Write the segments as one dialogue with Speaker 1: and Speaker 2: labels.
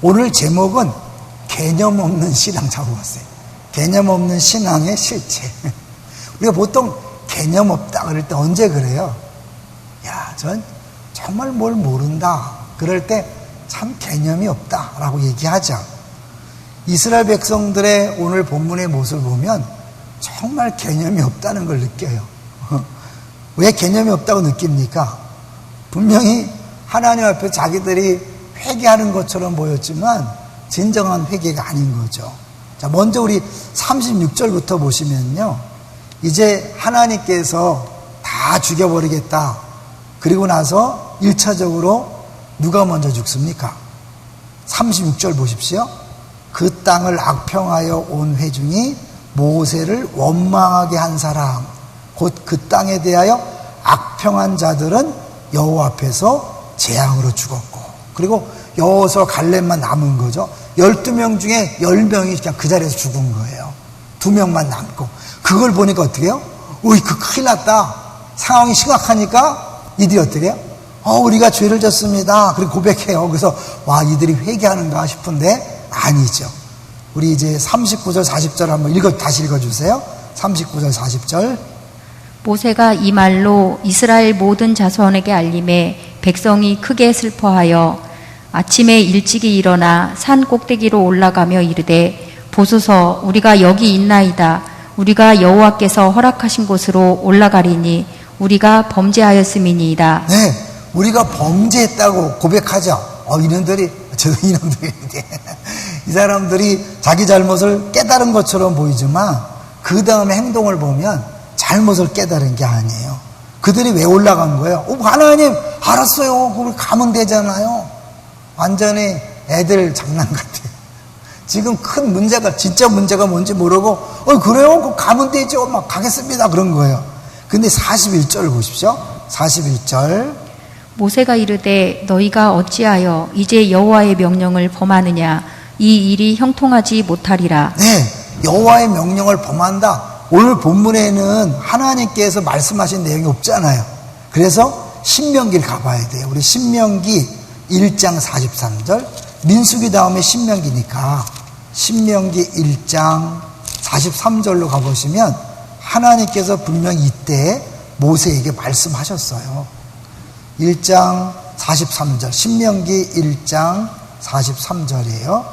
Speaker 1: 오늘 제목은 개념 없는 신앙 잡아봤어요. 개념 없는 신앙의 실체. 우리가 보통 개념 없다 그럴 때 언제 그래요? 야, 전 정말 뭘 모른다. 그럴 때 참 개념이 없다라고 얘기하죠. 이스라엘 백성들의 오늘 본문의 모습을 보면 정말 개념이 없다는 걸 느껴요. 왜 개념이 없다고 느낍니까? 분명히 하나님 앞에 자기들이 회개하는 것처럼 보였지만 진정한 회개가 아닌 거죠. 자, 먼저 우리 36절부터 보시면요. 이제 하나님께서 다 죽여버리겠다. 그리고 나서 1차적으로 누가 먼저 죽습니까? 36절 보십시오. 그 땅을 악평하여 온 회중이 모세를 원망하게 한 사람, 곧 그 땅에 대하여 악평한 자들은 여호와 앞에서 재앙으로 죽었고, 그리고 여호수아 갈렙만 남은 거죠. 12명 중에 10명이 그냥 그 자리에서 죽은 거예요. 2명만 남고. 그걸 보니까 어떻게 해요? 어이, 큰일 났다. 상황이 심각하니까 이들이 어떻게 해요? 우리가 죄를 졌습니다. 그리고 고백해요. 그래서 와, 이들이 회개하는가 싶은데 아니죠. 우리 이제 39절 40절 한번 다시 읽어주세요. 39절 40절.
Speaker 2: 모세가 이 말로 이스라엘 모든 자손에게 알림해 백성이 크게 슬퍼하여 아침에 일찍이 일어나 산 꼭대기로 올라가며 이르되 보소서, 우리가 여기 있나이다. 우리가 여호와께서 허락하신 곳으로 올라가리니 우리가 범죄하였음이니이다.
Speaker 1: 네, 우리가 범죄했다고 고백하죠. 이놈들이 이 사람들이 자기 잘못을 깨달은 것처럼 보이지만 그 다음에 행동을 보면 잘못을 깨달은 게 아니에요. 그들이 왜 올라간 거예요? 하나님, 알았어요. 거기 가면 되잖아요. 완전히 애들 장난 같아요. 지금 큰 문제가, 진짜 문제가 뭔지 모르고, 그래요? 그거 가면 되죠. 막 가겠습니다. 그런 거예요. 근데 41절 보십시오. 41절.
Speaker 2: 모세가 이르되 너희가 어찌하여 이제 여호와의 명령을 범하느냐? 이 일이 형통하지 못하리라.
Speaker 1: 네, 여호와의 명령을 범한다. 오늘 본문에는 하나님께서 말씀하신 내용이 없잖아요. 그래서 신명기를 가봐야 돼요. 우리 신명기 1장 43절. 민수기 다음에 신명기니까 신명기 1장 43절로 가보시면 하나님께서 분명히 이때 모세에게 말씀하셨어요. 1장 43절, 신명기 1장 43절이에요.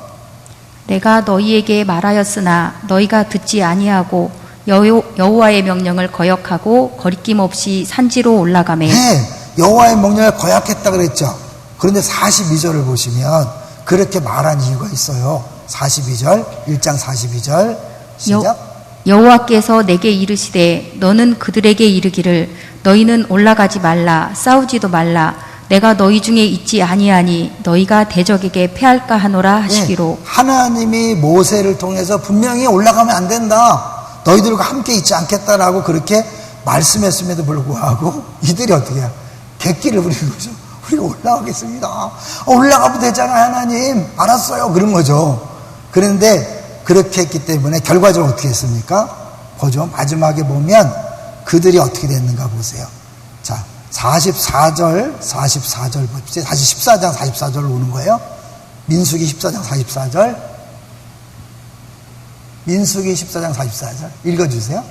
Speaker 2: 내가 너희에게 말하였으나 너희가 듣지 아니하고 여호와의 명령을 거역하고 거리낌 없이 산지로 올라가매.
Speaker 1: 네, 여호와의 명령을 거역했다 그랬죠. 그런데 42절을 보시면 그렇게 말한 이유가 있어요. 42절, 1장 42절 시작.
Speaker 2: 여호와께서 내게 이르시되 너는 그들에게 이르기를 너희는 올라가지 말라, 싸우지도 말라. 내가 너희 중에 있지 아니하니 너희가 대적에게 패할까 하노라 하시기로.
Speaker 1: 네, 하나님이 모세를 통해서 분명히 올라가면 안 된다, 너희들과 함께 있지 않겠다라고 그렇게 말씀했음에도 불구하고 이들이 어떻게 해요? 객기를 부리는 거죠. 우리가 올라가겠습니다. 올라가면 되잖아요. 하나님, 알았어요. 그런 거죠. 그런데 그렇게 했기 때문에 결과적으로 어떻게 했습니까? 보죠. 마지막에 보면 그들이 어떻게 됐는가 보세요. 자, 44절 보십시오. 다시 14장 44절로 오는 거예요. 민수기 14장 44절. 민수기 14장 44절 읽어주세요.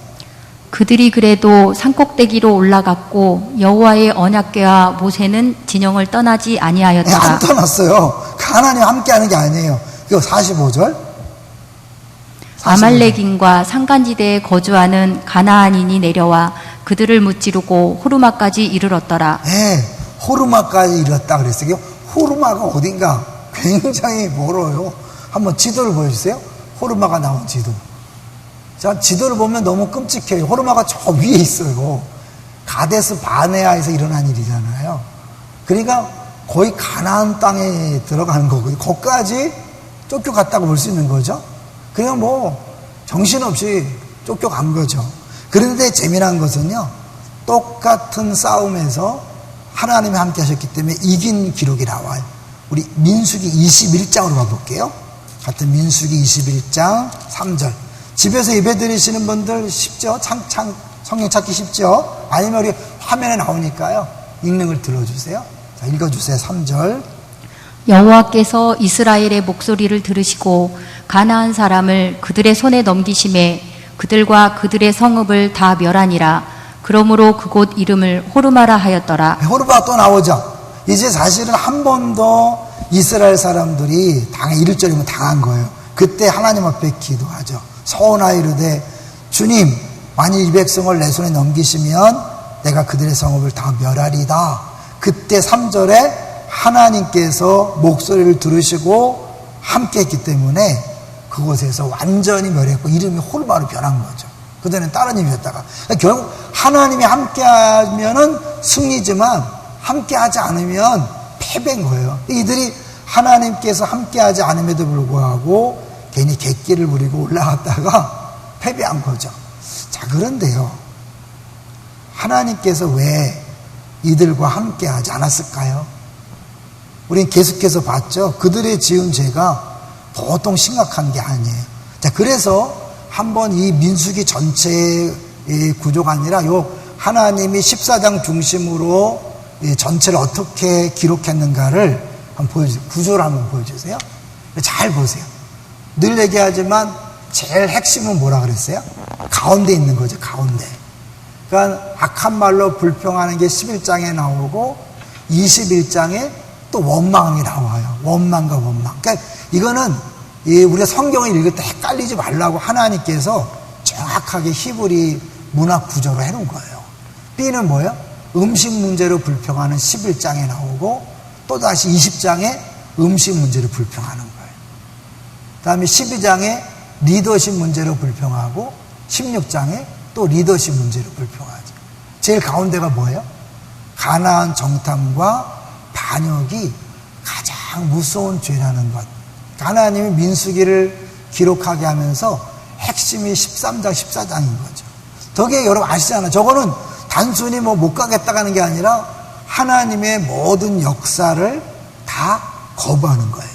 Speaker 2: 그들이 그래도 산꼭대기로 올라갔고 여호와의 언약궤와 모세는 진영을 떠나지 아니하였더라.
Speaker 1: 안 떠났어요. 하나님 함께하는 게 아니에요. 그리고 45절.
Speaker 2: 아말렉인과 산간지대에 거주하는 가나안인이 내려와 그들을 무찌르고 호르마까지 이르렀더라.
Speaker 1: 네, 호르마까지 이르렀다 그랬어요. 호르마가 어딘가 굉장히 멀어요. 한번 지도를 보여주세요. 호르마가 나온 지도. 자, 지도를 보면 너무 끔찍해요. 호르마가 저 위에 있어요. 가데스 바네아에서 일어난 일이잖아요. 그러니까 거의 가나안 땅에 들어가는 거거든요. 거기까지 쫓겨갔다고 볼 수 있는 거죠. 그냥 뭐 정신없이 쫓겨간 거죠. 그런데 재미난 것은요, 똑같은 싸움에서 하나님이 함께 하셨기 때문에 이긴 기록이 나와요. 우리 민수기 21장으로 가볼게요. 같은 민수기 21장 3절. 집에서 예배 드리시는 분들 쉽죠? 성경 찾기 쉽죠? 아니면 우리 화면에 나오니까요, 읽는 걸 들어주세요. 자, 읽어주세요. 3절.
Speaker 2: 여호와께서 이스라엘의 목소리를 들으시고 가나안 사람을 그들의 손에 넘기심에 그들과 그들의 성읍을 다 멸하니라. 그러므로 그곳 이름을 호르마라 하였더라.
Speaker 1: 호르마가 또 나오죠. 이제 사실은 한 번 더 이스라엘 사람들이 1절이면 당한 거예요. 그때 하나님 앞에 기도하죠. 서원하여 이르되 주님 만일 이 백성을 내 손에 넘기시면 내가 그들의 성읍을 다 멸하리다. 그때 3절에 하나님께서 목소리를 들으시고 함께 했기 때문에 그곳에서 완전히 멸했고 이름이 호르마로 변한 거죠. 그전에는 다른 이름이었다가 결국 하나님이 함께 하면은 승리지만 함께 하지 않으면 패배인 거예요. 이들이 하나님께서 함께 하지 않음에도 불구하고 괜히 객기를 부리고 올라갔다가 패배한 거죠. 자, 그런데요, 하나님께서 왜 이들과 함께 하지 않았을까요? 우린 계속해서 봤죠. 그들의 지은 죄가 보통 심각한 게 아니에요. 자, 그래서 한번 이 민수기 전체의 구조가 아니라 요 하나님이 14장 중심으로 전체를 어떻게 기록했는가를 한번 보여주세요. 구조를 한번 보여주세요. 잘 보세요. 늘 얘기하지만 제일 핵심은 뭐라 그랬어요? 가운데 있는 거죠. 가운데. 그러니까 악한 말로 불평하는 게 11장에 나오고 21장에 또 원망이 나와요. 원망과 원망. 그러니까 이거는 우리가 성경을 읽을 때 헷갈리지 말라고 하나님께서 정확하게 히브리 문학 구조로 해놓은 거예요. B는 뭐예요? 음식 문제로 불평하는 11장에 나오고 또다시 20장에 음식 문제로 불평하는 거예요. 그 다음에 12장에 리더십 문제로 불평하고 16장에 또 리더십 문제로 불평하죠. 제일 가운데가 뭐예요? 가나안 정탐과 반역이 가장 무서운 죄라는 것. 하나님이 민수기를 기록하게 하면서 핵심이 13장, 14장인 거죠. 저게 여러분 아시잖아요. 저거는 단순히 못 가겠다 하는 게 아니라 하나님의 모든 역사를 다 거부하는 거예요.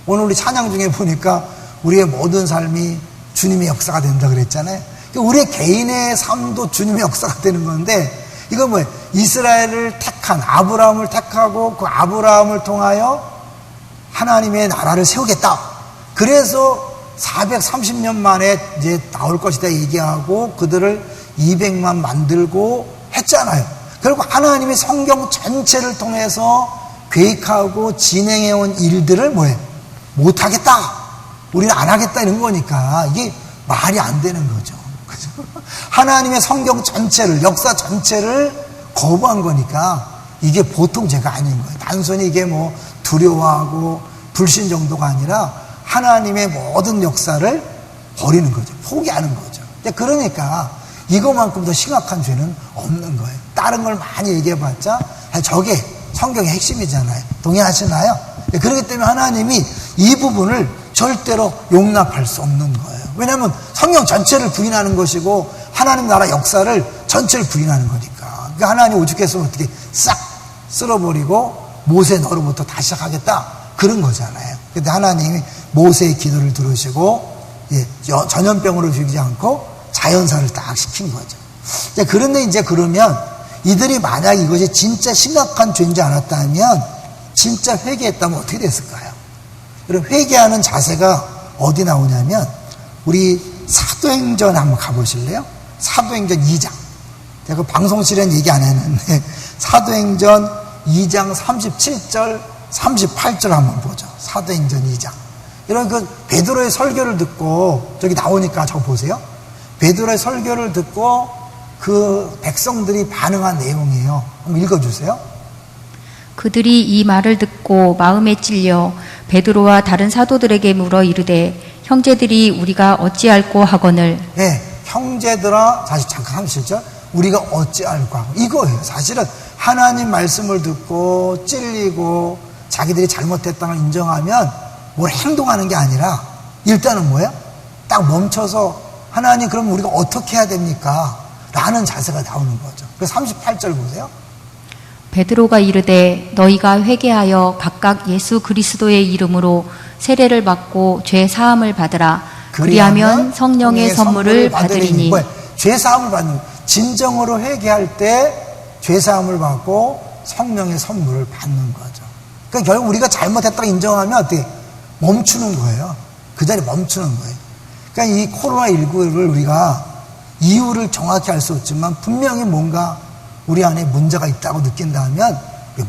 Speaker 1: 오늘 우리 찬양 중에 보니까 우리의 모든 삶이 주님의 역사가 된다 그랬잖아요. 우리의 개인의 삶도 주님의 역사가 되는 건데 이건 뭐예요? 이스라엘을 택한 아브라함을 택하고 그 아브라함을 통하여 하나님의 나라를 세우겠다. 그래서 430년 만에 이제 나올 것이다 얘기하고 그들을 200만 만들고 했잖아요. 결국 하나님이 성경 전체를 통해서 계획하고 진행해온 일들을 뭐예요? 못하겠다. 우리는 안 하겠다 이런 거니까 이게 말이 안 되는 거죠. 그죠? 하나님의 성경 전체를, 역사 전체를 거부한 거니까 이게 보통 죄가 아닌 거예요. 단순히 이게 두려워하고 불신 정도가 아니라 하나님의 모든 역사를 버리는 거죠. 포기하는 거죠. 그러니까 이것만큼 더 심각한 죄는 없는 거예요. 다른 걸 많이 얘기해봤자 저게 성경의 핵심이잖아요. 동의하시나요? 그렇기 때문에 하나님이 이 부분을 절대로 용납할 수 없는 거예요. 왜냐하면 성경 전체를 부인하는 것이고 하나님 나라 역사를 전체를 부인하는 거니까. 그러니까 하나님 오죽했으면 어떻게 싹 쓸어버리고 모세 너로부터 다시 시작하겠다 그런 거잖아요. 근데 하나님이 모세의 기도를 들으시고 전염병으로 죽이지 않고 자연사를 딱 시킨 거죠. 그런데 이제 그러면 이들이 만약 이것이 진짜 심각한 죄인지 않았다면 진짜 회개했다면 어떻게 됐을까요? 그럼 회개하는 자세가 어디 나오냐면 우리 사도행전 한번 가보실래요? 사도행전 2장. 제가 방송실에는 얘기 안 했는데 사도행전 2장 37절 38절 한번 보죠. 사도행전 2장. 이런 베드로의 설교를 듣고 저기 나오니까 저거 보세요. 베드로의 설교를 듣고 그 백성들이 반응한 내용이에요. 한번 읽어주세요.
Speaker 2: 그들이 이 말을 듣고 마음에 찔려 베드로와 다른 사도들에게 물어 이르되 형제들이 우리가 어찌할꼬 하거늘.
Speaker 1: 네, 형제들아, 다시 잠깐 한 실절. 우리가 어찌할꼬 하고 이거예요. 사실은 하나님 말씀을 듣고 찔리고 자기들이 잘못했다는 걸 인정하면 뭘 행동하는 게 아니라 일단은 뭐예요? 딱 멈춰서 하나님 그럼 우리가 어떻게 해야 됩니까? 라는 자세가 나오는 거죠. 그래서 38절 보세요.
Speaker 2: 베드로가 이르되 너희가 회개하여 각각 예수 그리스도의 이름으로 세례를 받고 죄 사함을 받으라. 그리하면 성령의 선물을 받으리니.
Speaker 1: 죄 사함을 받는, 진정으로 회개할 때 죄 사함을 받고 성령의 선물을 받는 거죠. 그러니까 결국 우리가 잘못했다고 인정하면 어떻게? 멈추는 거예요. 그 자리에 멈추는 거예요. 그러니까 이 코로나19를 우리가 이유를 정확히 알 수 없지만 분명히 뭔가 우리 안에 문제가 있다고 느낀다면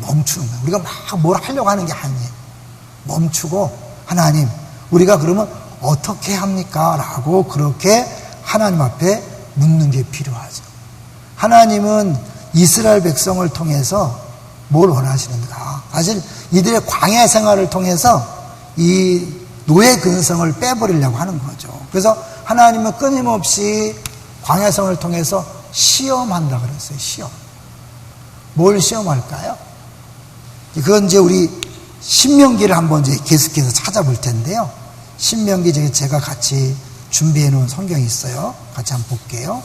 Speaker 1: 멈추는 거예요. 우리가 막 뭘 하려고 하는 게 아니에요. 멈추고 하나님, 우리가 그러면 어떻게 합니까? 라고 그렇게 하나님 앞에 묻는 게 필요하죠. 하나님은 이스라엘 백성을 통해서 뭘 원하시는가? 사실 이들의 광야 생활을 통해서 이 노예 근성을 빼버리려고 하는 거죠. 그래서 하나님은 끊임없이 광야 생활을 통해서 시험한다 그랬어요. 시험. 뭘 시험할까요? 그건 이제 우리 신명기를 한번 이제 계속해서 찾아볼 텐데요. 신명기 제가 같이 준비해 놓은 성경이 있어요. 같이 한번 볼게요.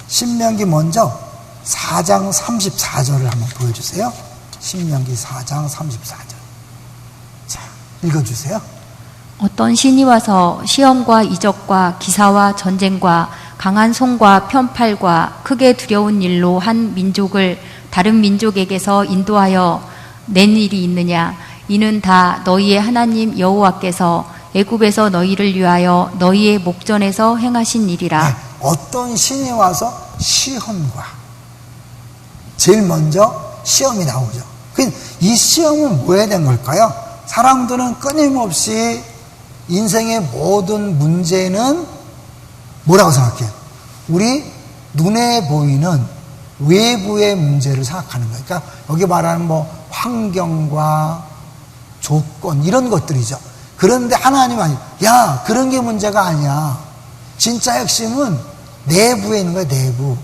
Speaker 1: 신명기 먼저 4장 34절을 한번 보여주세요. 신명기 4장 34절. 자, 읽어주세요.
Speaker 2: 어떤 신이 와서 시험과 이적과 기사와 전쟁과 강한 손과 편팔과 크게 두려운 일로 한 민족을 다른 민족에게서 인도하여 낸 일이 있느냐? 이는 다 너희의 하나님 여호와께서 애굽에서 너희를 위하여 너희의 목전에서 행하신 일이라.
Speaker 1: 네, 어떤 신이 와서 시험과 제일 먼저 시험이 나오죠. 이 시험은 뭐에 대한 걸까요? 사람들은 끊임없이 인생의 모든 문제는 뭐라고 생각해요? 우리 눈에 보이는 외부의 문제를 생각하는 거예요. 그러니까 여기 말하는 뭐 환경과 조건 이런 것들이죠. 그런데 하나님은 야, 그런 게 문제가 아니야. 진짜 핵심은 내부에 있는 거예요. 내부.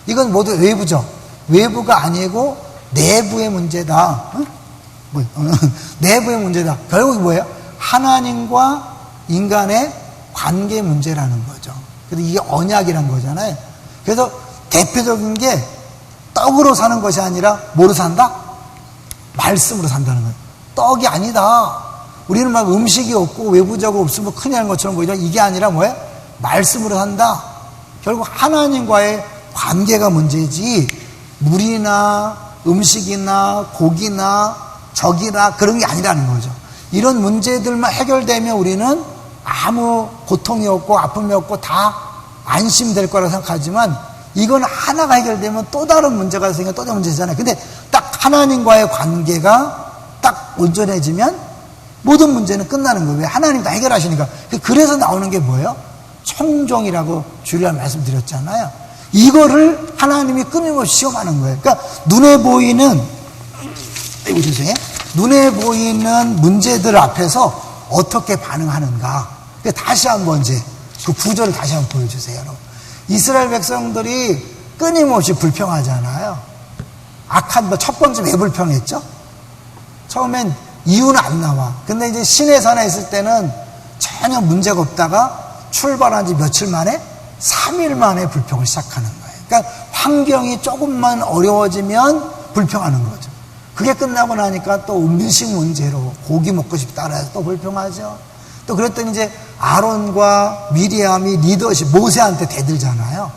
Speaker 1: 이건 모두 외부죠. 외부가 아니고 내부의 문제다. 내부의 문제다. 결국 뭐예요? 하나님과 인간의 관계 문제라는 거죠. 그래서 이게 언약이란 거잖아요. 그래서 대표적인 게 떡으로 사는 것이 아니라 뭐로 산다? 말씀으로 산다는 거예요. 떡이 아니다. 우리는 막 음식이 없고 외부적으로 없으면 큰일 나는 것처럼 보이죠. 이게 아니라 뭐예요? 말씀으로 산다. 결국 하나님과의 관계가 문제지 물이나 음식이나 고기나 적이나 그런 게 아니라는 거죠. 이런 문제들만 해결되면 우리는 아무 고통이 없고 아픔이 없고 다 안심될 거라고 생각하지만 이건 하나가 해결되면 또 다른 문제가 생기면 또 다른 문제잖아요. 근데 딱 하나님과의 관계가 딱 온전해지면 모든 문제는 끝나는 거예요. 왜? 하나님 다 해결하시니까. 그래서 나오는 게 뭐예요? 청종이라고 주일날 말씀드렸잖아요. 이거를 하나님이 끊임없이 시험하는 거예요. 그러니까 눈에 보이는 눈에 보이는 문제들 앞에서 어떻게 반응하는가. 다시 한번 이제 그 구절을 다시 한번 보여주세요. 여러분. 이스라엘 백성들이 끊임없이 불평하잖아요. 악한 첫 번째 왜 불평했죠? 처음엔 이유는 안 나와. 근데 이제 시내산에 있을 때는 전혀 문제가 없다가 출발한 지 며칠 만에 3일 만에 불평을 시작하는 거예요. 그러니까 환경이 조금만 어려워지면 불평하는 거죠. 그게 끝나고 나니까 또 음식 문제로 고기 먹고 싶다 해서 또 불평하죠. 또 그랬더니 이제 아론과 미리암이 리더십 모세한테 대들잖아요.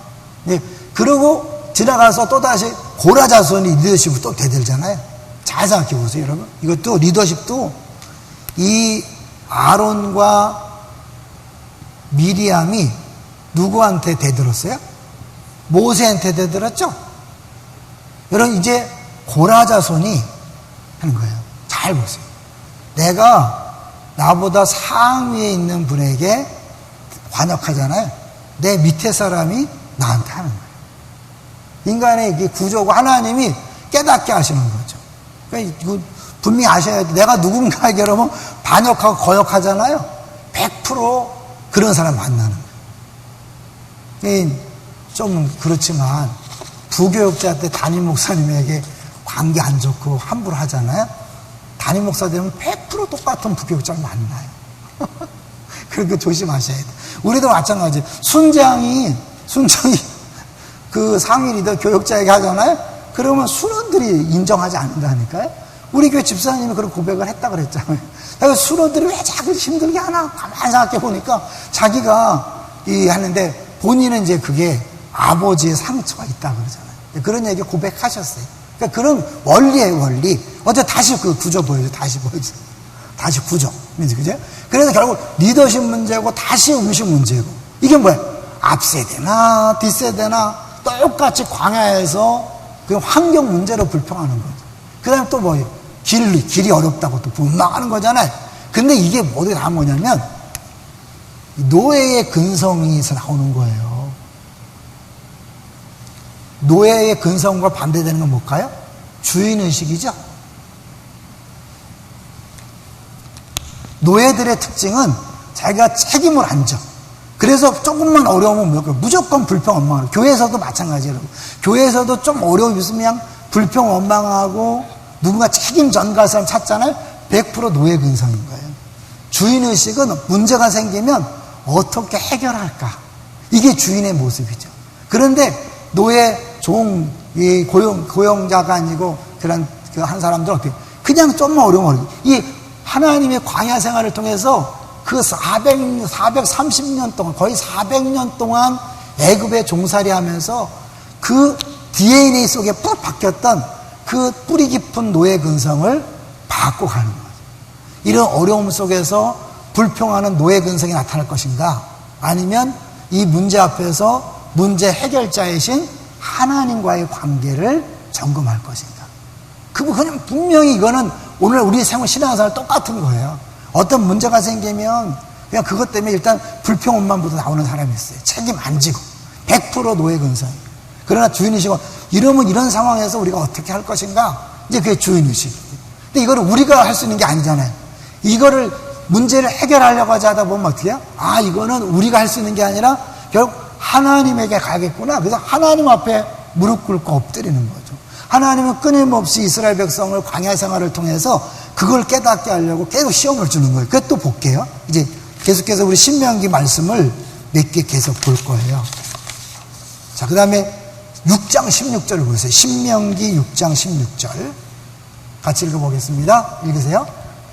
Speaker 1: 네, 그러고 지나가서 또 다시 고라 자손이 리더십을 또 대들잖아요. 잘 생각해 보세요, 여러분. 이것도 리더십도 이 아론과 미리암이 누구한테 대들었어요? 모세한테 대들었죠? 여러분, 이제 고라 자손이 하는 거예요. 잘 보세요. 내가 나보다 상위에 있는 분에게 관역하잖아요. 내 밑에 사람이 나한테 하는 거예요. 인간의 구조고 하나님이 깨닫게 하시는 거죠. 그러니까 이거 분명히 아셔야 돼. 내가 누군가에게 여러분 반역하고 거역하잖아요. 100% 그런 사람 만나는 거예요. 좀 그렇지만 부교육자한테 담임 목사님에게 관계 안 좋고 함부로 하잖아요. 담임 목사 되면 100% 똑같은 부교육자를 만나요. 그러니까 조심하셔야 돼요. 우리도 마찬가지. 순장이 그 상위 리더 교육자에게 하잖아요. 그러면 순원들이 인정하지 않는다니까요. 우리 교회 집사님이 그런 고백을 했다 그랬잖아요. 그래서 순원들이 왜 자꾸 힘들게 하나 가만히 생각해 보니까 자기가 하는데 본인은 이제 그게 아버지의 상처가 있다 그러잖아요. 그런 얘기 고백하셨어요. 그러니까 그런 원리예요, 원리. 어제 다시 그 구조 보여줘. 다시 보여줘. 다시 구조. 그죠? 그래서 결국 리더십 문제고 다시 음식 문제고. 이게 뭐야? 앞세대나 뒷세대나 똑같이 광야에서 그 환경 문제로 불평하는 거죠. 그 다음에 또 뭐예요? 길이 어렵다고 또 분망하는 거잖아요. 근데 이게 모두 다 뭐냐면 노예의 근성에서 나오는 거예요. 노예의 근성과 반대되는 건 뭘까요? 주인의식이죠. 노예들의 특징은 자기가 책임을 안 져. 그래서 조금만 어려우면 무조건 불평 원망하고, 교회에서도 마찬가지라고. 교회에서도 좀 어려움이 있으면 불평 원망하고 누군가 책임 전가할 사람 찾잖아요. 100% 노예 근성인 거예요. 주인의식은 문제가 생기면 어떻게 해결할까? 이게 주인의 모습이죠. 그런데 노예, 고용자가 아니고 그런 한 사람들은 어떻게? 그냥 좀만 어려우면 이 하나님의 광야 생활을 통해서 그 430년 동안, 거의 400년 동안 애굽에 종살이 하면서 그 DNA 속에 푹 박혔던 그 뿌리 깊은 노예 근성을 받고 가는 거죠. 이런 어려움 속에서 불평하는 노예 근성이 나타날 것인가? 아니면 이 문제 앞에서 문제 해결자이신 하나님과의 관계를 점검할 것인가? 그냥 분명히 이거는 오늘 우리 생활 신앙생활 똑같은 거예요. 어떤 문제가 생기면 그냥 그것 때문에 일단 불평 원망부터 나오는 사람이 있어요. 책임 안 지고 100% 노예 근성. 그러나 주인의식은 이러면 이런 상황에서 우리가 어떻게 할 것인가? 이제 그게 주인의식이에요. 근데 이거를 우리가 할 수 있는 게 아니잖아요. 이거를 문제를 해결하려고 하다 보면 어떻게 해요? 아, 이거는 우리가 할 수 있는 게 아니라 결국 하나님에게 가겠구나. 그래서 하나님 앞에 무릎 꿇고 엎드리는 거죠. 하나님은 끊임없이 이스라엘 백성을 광야 생활을 통해서 그걸 깨닫게 하려고 계속 시험을 주는 거예요. 그것도 볼게요. 이제 계속해서 우리 신명기 말씀을 몇 개 계속 볼 거예요. 자, 그 다음에 6장 16절을 보세요. 신명기 6장 16절. 같이 읽어보겠습니다. 읽으세요.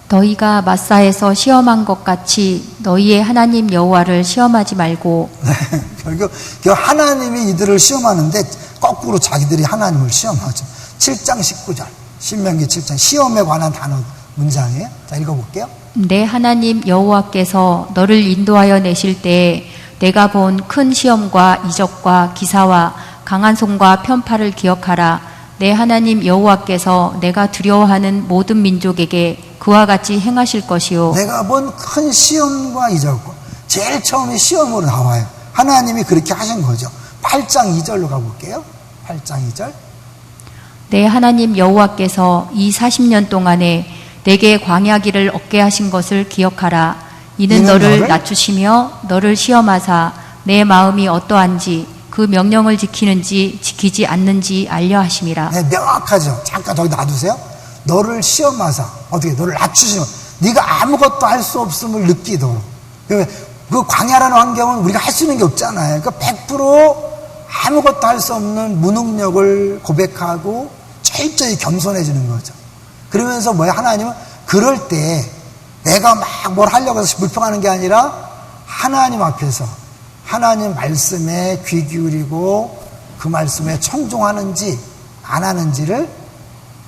Speaker 2: 너희가 마사에서 시험한 것 같이 너희의 하나님 여호와를 시험하지 말고.
Speaker 1: 네, 결국 하나님이 이들을 시험하는데 거꾸로 자기들이 하나님을 시험하죠. 7장 19절. 신명기 7장 시험에 관한 단어 문장이에요. 자, 읽어볼게요.
Speaker 2: 내 하나님 여호와께서 너를 인도하여 내실 때에 내가 본 큰 시험과 이적과 기사와 강한 손과 편팔을 기억하라. 내 하나님 여호와께서 내가 두려워하는 모든 민족에게 그와 같이 행하실 것이요.
Speaker 1: 내가 본 큰 시험과 이적과 제일 처음에 시험으로 나와요. 하나님이 그렇게 하신 거죠. 8장 2절로 가볼게요. 8장 2절.
Speaker 2: 내 하나님 여호와께서 이 40년 동안에 내게 광야길을 얻게 하신 것을 기억하라. 이는 너를 낮추시며 너를 시험하사 내 마음이 어떠한지 그 명령을 지키는지 지키지 않는지 알려 하심이라.
Speaker 1: 네, 명확하죠. 잠깐 저기 놔두세요. 너를 시험하사 어떻게 너를 낮추시면 네가 아무것도 할 수 없음을 느끼도록. 그 광야라는 환경은 우리가 할 수 있는 게 없잖아요. 그러니까 100% 아무것도 할 수 없는 무능력을 고백하고 철저히 겸손해지는 거죠. 그러면서 뭐야, 하나님은 그럴 때 내가 막 뭘 하려고 해서 불평하는 게 아니라 하나님 앞에서 하나님 말씀에 귀 기울이고 그 말씀에 청종하는지 안 하는지를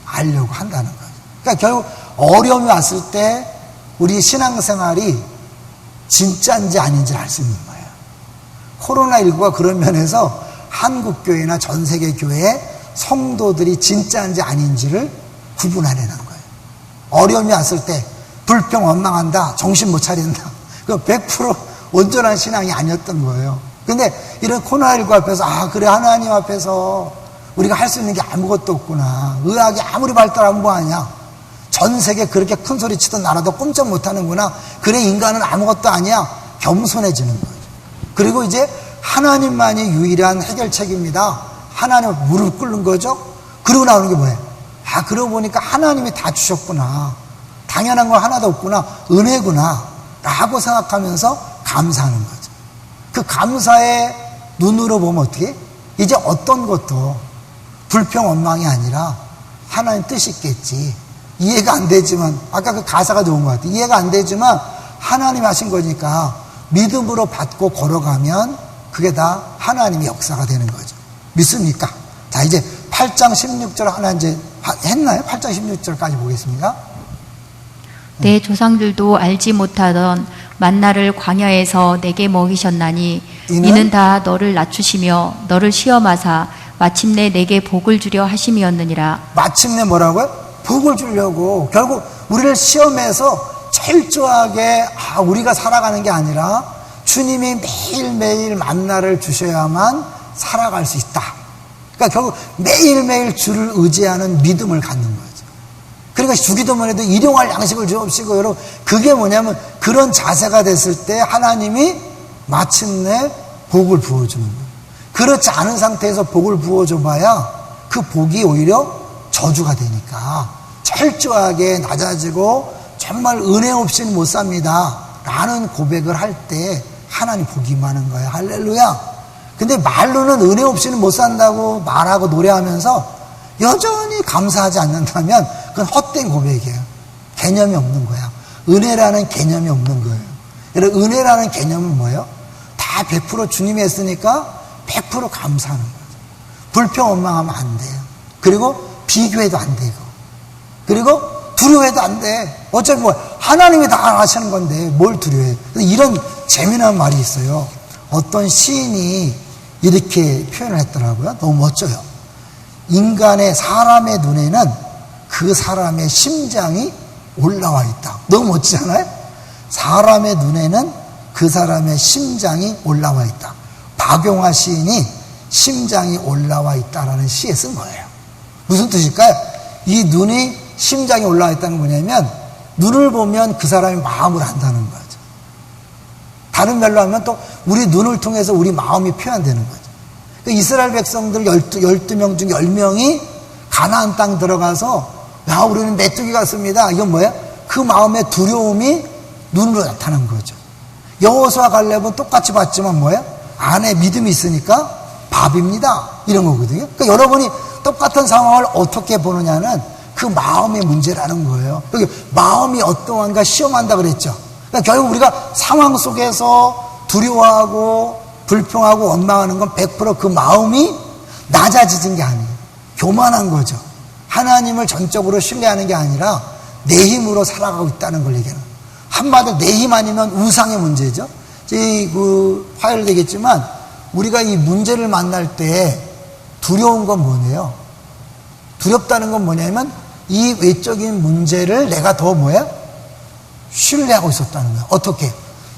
Speaker 1: 알려고 한다는 거죠. 그러니까 결국 어려움이 왔을 때 우리 신앙생활이 진짜인지 아닌지를 알 수 있는 거예요. 코로나19가 그런 면에서 한국교회나 전 세계 교회의 성도들이 진짜인지 아닌지를 구분하려는 거예요. 어려움이 왔을 때 불평 원망한다, 정신 못 차린다. 그 100% 온전한 신앙이 아니었던 거예요. 근데 이런 코로나19 앞에서 아, 그래, 하나님 앞에서 우리가 할 수 있는 게 아무것도 없구나. 의학이 아무리 발달한 거 아니야. 전 세계 그렇게 큰 소리 치던 나라도 꼼짝 못 하는구나. 그래, 인간은 아무것도 아니야. 겸손해지는 거예요. 그리고 이제 하나님만이 유일한 해결책입니다. 하나님 무릎 꿇는 거죠. 그러고 나오는 게 뭐예요? 아, 그러고 보니까 하나님이 다 주셨구나. 당연한 거 하나도 없구나. 은혜구나. 라고 생각하면서 감사하는 거죠. 그 감사의 눈으로 보면 어떻게? 이제 어떤 것도 불평 원망이 아니라 하나님 뜻이 있겠지. 이해가 안 되지만, 아까 그 가사가 좋은 것 같아요. 이해가 안 되지만 하나님 하신 거니까 믿음으로 받고 걸어가면 그게 다 하나님의 역사가 되는 거죠. 믿습니까? 자, 이제 8장 16절 하나 이제 했나요? 8장 16절까지 보겠습니다.
Speaker 2: 내 조상들도 알지 못하던 만나를 광야에서 내게 먹이셨나니 이는 다 너를 낮추시며 너를 시험하사 마침내 내게 복을 주려 하심이었느니라.
Speaker 1: 마침내 뭐라고요? 복을 주려고. 결국 우리를 시험해서 철저하게 우리가 살아가는 게 아니라 주님이 매일매일 만나를 주셔야만 살아갈 수 있다. 그러니까 결국 매일매일 주를 의지하는 믿음을 갖는 거죠. 그러니까 주기도만 해도 일용할 양식을 주옵시고, 여러분, 그게 뭐냐면 그런 자세가 됐을 때 하나님이 마침내 복을 부어주는 거예요. 그렇지 않은 상태에서 복을 부어줘봐야 그 복이 오히려 저주가 되니까 철저하게 낮아지고 정말 은혜 없이는 못 삽니다 라는 고백을 할 때 하나님 복이 임하는 거예요. 할렐루야. 근데 말로는 은혜 없이는 못 산다고 말하고 노래하면서 여전히 감사하지 않는다면 그건 헛된 고백이에요. 개념이 없는 거야. 은혜라는 개념이 없는 거예요. 여러분, 은혜라는 개념은 뭐예요? 다 100% 주님이 했으니까 100% 감사하는 거죠. 불평 원망하면 안 돼요. 그리고 비교해도 안 되고, 그리고 두려워해도 안 돼. 어차피 뭐 하나님이 다 하시는 건데 뭘 두려워해. 이런 재미난 말이 있어요. 어떤 시인이 이렇게 표현을 했더라고요. 너무 멋져요. 인간의, 사람의 눈에는 그 사람의 심장이 올라와 있다. 너무 멋지잖아요? 사람의 눈에는 그 사람의 심장이 올라와 있다. 박용화 시인이 심장이 올라와 있다라는 시에 쓴 거예요. 무슨 뜻일까요? 이 눈이 심장이 올라와 있다는 건 뭐냐면 눈을 보면 그 사람의 마음을 안다는 거죠. 다른 말로 하면 또 우리 눈을 통해서 우리 마음이 표현되는 거죠. 그러니까 이스라엘 백성들 12명 중 10명이 가나안 땅 들어가서 야, 우리는 메뚜기 같습니다. 이건 뭐야? 그 마음의 두려움이 눈으로 나타난 거죠. 여호수아 갈렙은 똑같이 봤지만 뭐야? 안에 믿음이 있으니까 밥입니다. 이런 거거든요. 그러니까 여러분이 똑같은 상황을 어떻게 보느냐는 그 마음의 문제라는 거예요. 여기 마음이 어떠한가 시험한다 그랬죠. 그러니까 결국 우리가 상황 속에서 두려워하고 불평하고 원망하는 건 100% 그 마음이 낮아지는 게 아니에요. 교만한 거죠. 하나님을 전적으로 신뢰하는 게 아니라 내 힘으로 살아가고 있다는 걸 얘기하는 거예요. 한마디로 내 힘 아니면 우상의 문제죠. 화요일 되겠지만 우리가 이 문제를 만날 때 두려운 건 뭐네요? 두렵다는 건 뭐냐면 이 외적인 문제를 내가 더 신뢰하고 있었다는 거예요. 어떻게?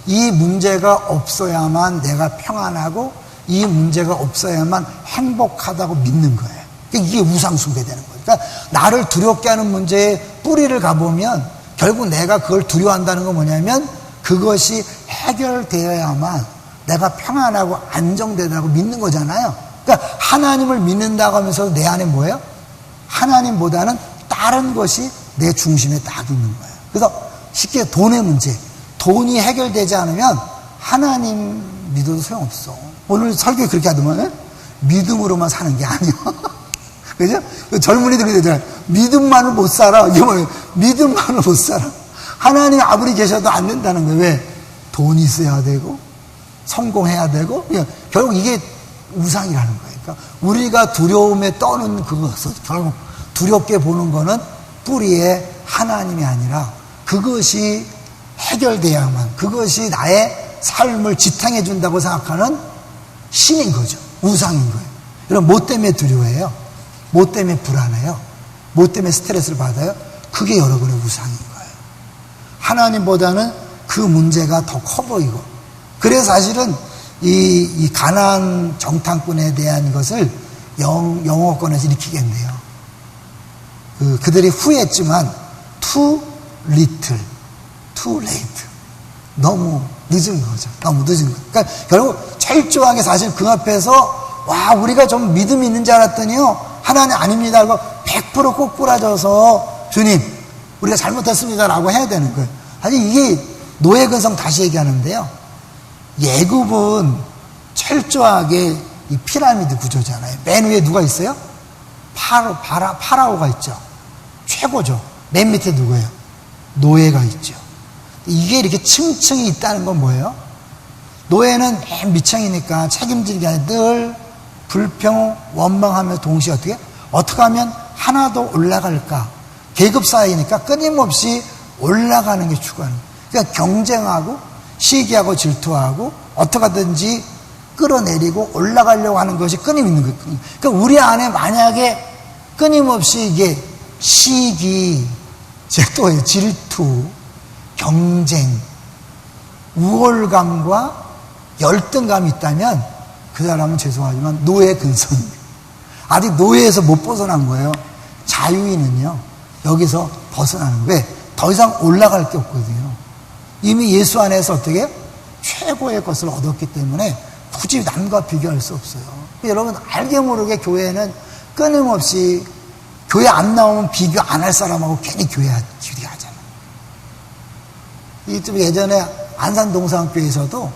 Speaker 1: 이 문제가 없어야만 내가 평안하고 이 문제가 없어야만 행복하다고 믿는 거예요. 이게 우상숭배되는 거예요. 그러니까 나를 두렵게 하는 문제의 뿌리를 가보면 결국 내가 그걸 두려워한다는 건 뭐냐면 그것이 해결되어야만 내가 평안하고 안정되다고 믿는 거잖아요. 그러니까 하나님을 믿는다고 하면서 내 안에 뭐예요? 하나님보다는 다른 것이 내 중심에 딱 있는 거예요. 그래서 쉽게 돈의 문제, 돈이 해결되지 않으면 하나님 믿어도 소용없어. 오늘 설교에 그렇게 하더만 믿음으로만 사는 게 아니야. 그죠? 젊은이들이 그러잖아요. 믿음만을 못 살아. 이게 뭐예요? 믿음만을 못 살아. 하나님이 아무리 계셔도 안 된다는 거예요. 왜? 돈이 있어야 되고 성공해야 되고 결국 이게 우상이라는 거예요. 그러니까 우리가 두려움에 떠는 그것을 결국 두렵게 보는 거는 뿌리에 하나님이 아니라 그것이 해결돼야만 그것이 나의 삶을 지탱해 준다고 생각하는 신인 거죠. 우상인 거예요. 여러분 뭐 때문에 두려워해요? 뭐 때문에 불안해요? 뭐 때문에 스트레스를 받아요? 그게 여러분의 우상인 거예요. 하나님보다는 그 문제가 더 커 보이고 그래서 사실은 이 가나안 정탐꾼에 대한 것을 영어권에서 이렇게 얘기했네요. 그들이 후회했지만 too little, too late. 너무 늦은 거죠. 너무 늦은 거. 그러니까 결국 철저하게 사실 그 앞에서 와 우리가 좀 믿음이 있는 줄 알았더니요 하나님 아닙니다 하고 100% 꼬꾸라져서 주님 우리가 잘못했습니다라고 해야 되는 거예요. 사실 이게 노예 근성 다시 얘기하는데요. 예굽은 철저하게 이 피라미드 구조잖아요. 맨 위에 누가 있어요? 파라오가 있죠. 최고죠. 맨 밑에 누구예요? 노예가 있죠. 이게 이렇게 층층이 있다는 건 뭐예요? 노예는 맨 밑층이니까 책임질 게 아니라 늘 불평, 원망하며 동시에 어떻게? 어떻게 하면 하나 더 올라갈까? 계급 사회니까 끊임없이 올라가는 게 추구하는 거예요. 그러니까 경쟁하고 시기하고 질투하고 어떻게 하든지 끌어내리고 올라가려고 하는 것이 끊임 있는 거예요. 그러니까 우리 안에 만약에 끊임없이 이게 시기, 또 질투, 경쟁, 우월감과 열등감이 있다면 그 사람은 죄송하지만 노예 근성입니다. 아직 노예에서 못 벗어난 거예요. 자유인은요, 여기서 벗어나는 거예요. 왜? 더 이상 올라갈 게 없거든요. 이미 예수 안에서 어떻게? 최고의 것을 얻었기 때문에 굳이 남과 비교할 수 없어요. 여러분, 알게 모르게 교회는 끊임없이 교회 안 나오면 비교 안 할 사람하고 괜히 교회 하잖아요. 이좀 예전에 안산 동산교회에서도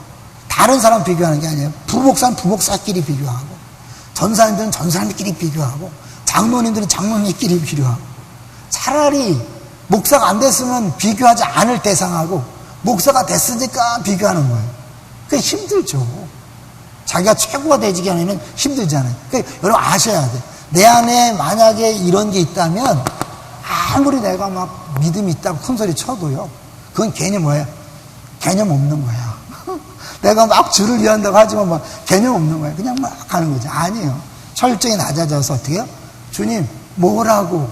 Speaker 1: 다른 사람 비교하는 게 아니에요. 부목사는 부목사끼리 비교하고, 전사님들은 전사님끼리 비교하고, 장로님들은 장로님끼리 비교하고, 차라리 목사가 안 됐으면 비교하지 않을 대상하고, 목사가 됐으니까 비교하는 거예요. 그게 힘들죠. 자기가 최고가 되기 전에는 힘들잖아요. 그러니까 여러분 아셔야 돼. 내 안에 만약에 이런 게 있다면 아무리 내가 막 믿음이 있다고 큰 소리 쳐도요, 그건 괜히 뭐예요? 개념 없는 거야. 내가 막 주를 위한다고 하지만 뭐 개념 없는 거야. 그냥 막 하는 거지. 아니에요. 철저히 낮아져서 어떻게 해요? 주님, 뭐라고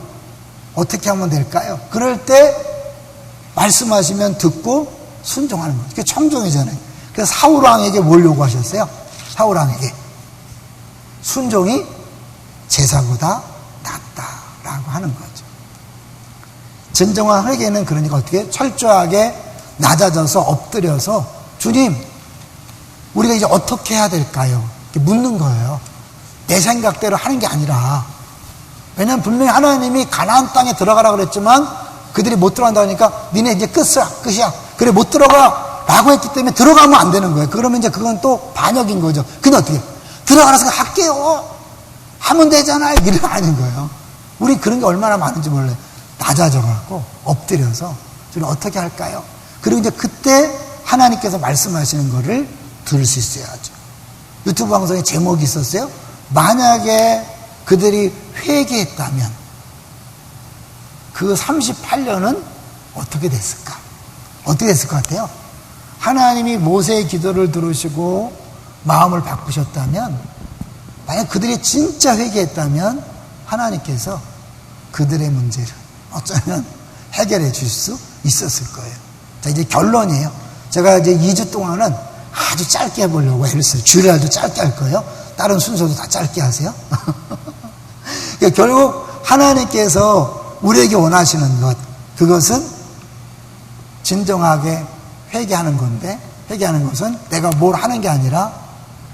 Speaker 1: 어떻게 하면 될까요? 그럴 때 말씀하시면 듣고 순종하는 거죠. 그게 청종이잖아요. 그래서 사울왕에게 뭘 요구하셨어요? 사울왕에게 순종이 제사보다 낫다라고 하는 거죠. 진정한 회개는 그러니까 어떻게 철저하게 낮아져서 엎드려서 주님, 우리가 이제 어떻게 해야 될까요? 이렇게 묻는 거예요. 내 생각대로 하는 게 아니라. 왜냐하면 분명히 하나님이 가나안 땅에 들어가라 그랬지만 그들이 못 들어간다니까 니네 이제 끝이야. 그래 못 들어가 라고 했기 때문에 들어가면 안 되는 거예요. 그러면 이제 그건 또 반역인 거죠. 근데 어떻게? 들어가라서 할게요. 하면 되잖아요. 이런 거 아닌 거예요. 우리 그런 게 얼마나 많은지 몰라요. 낮아져갖고 엎드려서 주님 어떻게 할까요? 그리고 이제 그때 하나님께서 말씀하시는 거를 들을 수 있어야죠. 유튜브 방송에 제목이 있었어요. 만약에 그들이 회개했다면 그 38년은 어떻게 됐을까? 어떻게 됐을 것 같아요? 하나님이 모세의 기도를 들으시고 마음을 바꾸셨다면, 만약 그들이 진짜 회개했다면 하나님께서 그들의 문제를 어쩌면 해결해 줄 수 있었을 거예요. 자, 이제 결론이에요. 제가 이제 2주 동안은 아주 짧게 해보려고 했어요. 주일날도 짧게 할 거예요. 다른 순서도 다 짧게 하세요. 그러니까 결국 하나님께서 우리에게 원하시는 것, 그것은 진정하게 회개하는 건데, 회개하는 것은 내가 뭘 하는 게 아니라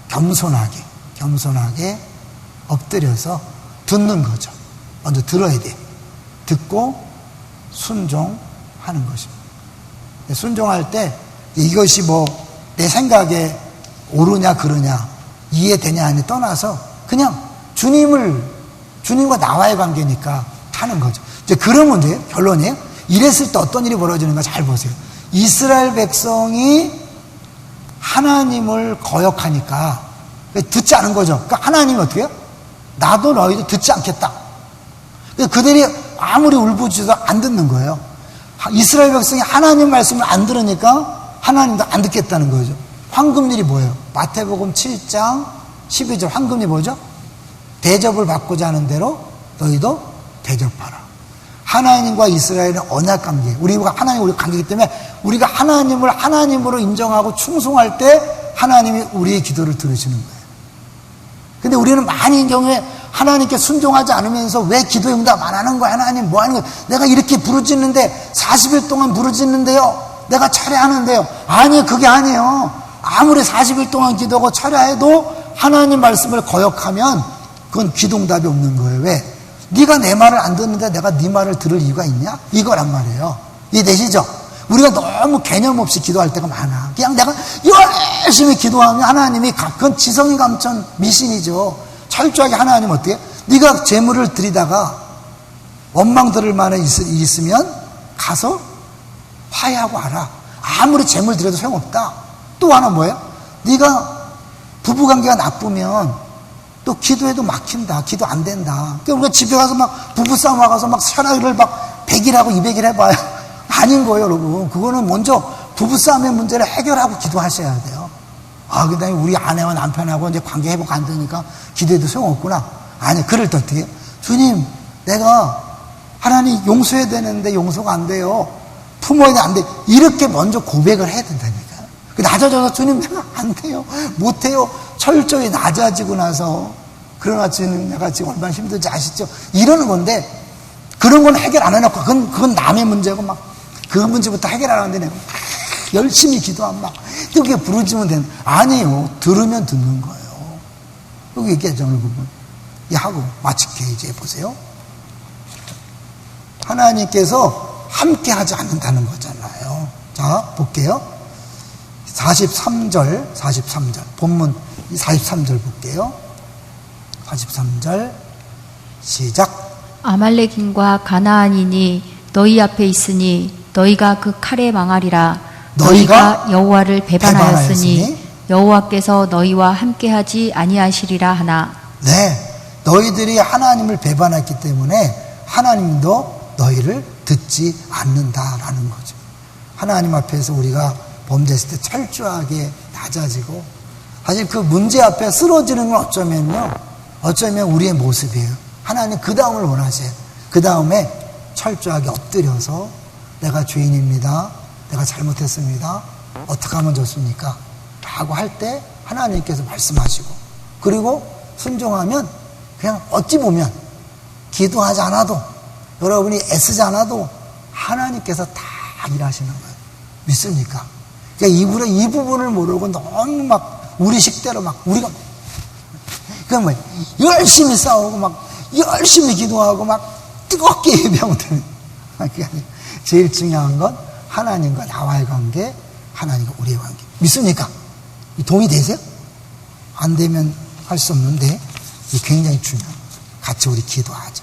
Speaker 1: 겸손하게 엎드려서 듣는 거죠. 먼저 들어야 돼. 듣고 순종하는 것입니다. 순종할 때 이것이 뭐 내 생각에 옳으냐 그르냐 이해되냐 아니 떠나서 그냥 주님과 나와의 관계니까 하는 거죠. 이제 그러면 돼요. 결론이에요. 이랬을 때 어떤 일이 벌어지는가 잘 보세요. 이스라엘 백성이 하나님을 거역하니까 듣지 않은 거죠. 그러니까 하나님이 어떻게 해요? 나도 너희도 듣지 않겠다. 그들이 아무리 울부짖어도 안 듣는 거예요. 이스라엘 백성이 하나님 말씀을 안 들으니까 하나님도 안 듣겠다는 거죠. 황금률이 뭐예요? 마태복음 7장 12절 황금률이 뭐죠? 대접을 받고자 하는 대로 너희도 대접하라. 하나님과 이스라엘은 언약관계, 우리가 하나님과 관계이기 때문에 우리가 하나님을 하나님으로 인정하고 충성할 때 하나님이 우리의 기도를 들으시는 거예요. 근데 우리는 많은 경우에 하나님께 순종하지 않으면서 왜 기도 응답 안 하는 거야? 하나님 뭐 하는 거야? 내가 이렇게 부르짖는데 40일 동안 부르짖는데요. 내가 철회하는데요. 아니, 그게 아니에요. 아무리 40일 동안 기도하고 철회해도 하나님 말씀을 거역하면 그건 기도 응답이 없는 거예요. 왜? 네가 내 말을 안 듣는데 내가 네 말을 들을 이유가 있냐? 이거란 말이에요. 이해되시죠? 우리가 너무 개념 없이 기도할 때가 많아. 그냥 내가 열심히 기도하면 하나님이 그건 지성이 감춘 미신이죠. 철저하게 하나님 어떻게? 네가 재물을 드리다가 원망 들을 만한 일이 있으면 가서 화해하고 알아. 아무리 재물 드려도 소용없다. 또 하나 뭐예요? 네가 부부관계가 나쁘면 또 기도해도 막힌다. 기도 안 된다. 그러니까 우리가 집에 가서 막 부부싸움 와가서 막 사랑을 막 100일하고 200일 해봐요. 아닌 거예요, 여러분. 그거는 먼저 부부싸움의 문제를 해결하고 기도하셔야 돼요. 아, 그 다음에 우리 아내와 남편하고 이제 관계 회복 안 되니까 기도해도 소용없구나. 아니, 그럴 때 어떻게 해요? 주님, 내가 하나님 용서해야 되는데 용서가 안 돼요. 품어야 안 돼. 이렇게 먼저 고백을 해야 된다니까요. 낮아져서 주님 내가 안 돼요. 못해요. 철저히 낮아지고 나서 그러나 주님 내가 지금 얼마나 힘든지 아시죠? 이러는 건데 그런 건 해결 안 해놓고 그건 남의 문제고 막 그 문제부터 해결 안 하는데 내가 열심히 기도하면 막 그게 부르짖으면 되는 아니에요. 들으면 듣는 거예요. 여기 얘기하죠. 오늘 부분. 이 하고 마칠게 이제 보세요. 하나님께서 함께 하지 않는다는 거잖아요. 자, 볼게요. 43절. 본문 43절 볼게요. 43절. 시작.
Speaker 2: 아말렉인과 가나안인이 너희 앞에 있으니 너희가 그 칼에 망하리라. 너희가 여호와를 배반하였으니 여호와께서 너희와 함께하지 아니하시리라 하나.
Speaker 1: 네, 너희들이 하나님을 배반했기 때문에 하나님도 너희를 듣지 않는다라는 거죠. 하나님 앞에서 우리가 범죄했을 때 철저하게 낮아지고 사실 그 문제 앞에 쓰러지는 건 어쩌면 우리의 모습이에요. 하나님 그 다음을 원하세요. 그 다음에 철저하게 엎드려서 내가 죄인입니다. 내가 잘못했습니다. 어떻게 하면 좋습니까? 라고 할 때 하나님께서 말씀하시고 그리고 순종하면 그냥 어찌 보면 기도하지 않아도 여러분이 애쓰지 않아도 하나님께서 다 일하시는 거예요. 믿습니까? 그러니까 이 부분을 모르고 너무 막 우리 식대로 막 우리가 그냥 뭐 열심히 싸우고 막 열심히 기도하고 막 뜨겁게 예배하면 되는 그게 아니에요. 제일 중요한 건 하나님과 나와의 관계, 하나님과 우리의 관계. 믿습니까? 동의 되세요? 안 되면 할 수 없는데 이게 굉장히 중요해요. 같이 우리 기도하자.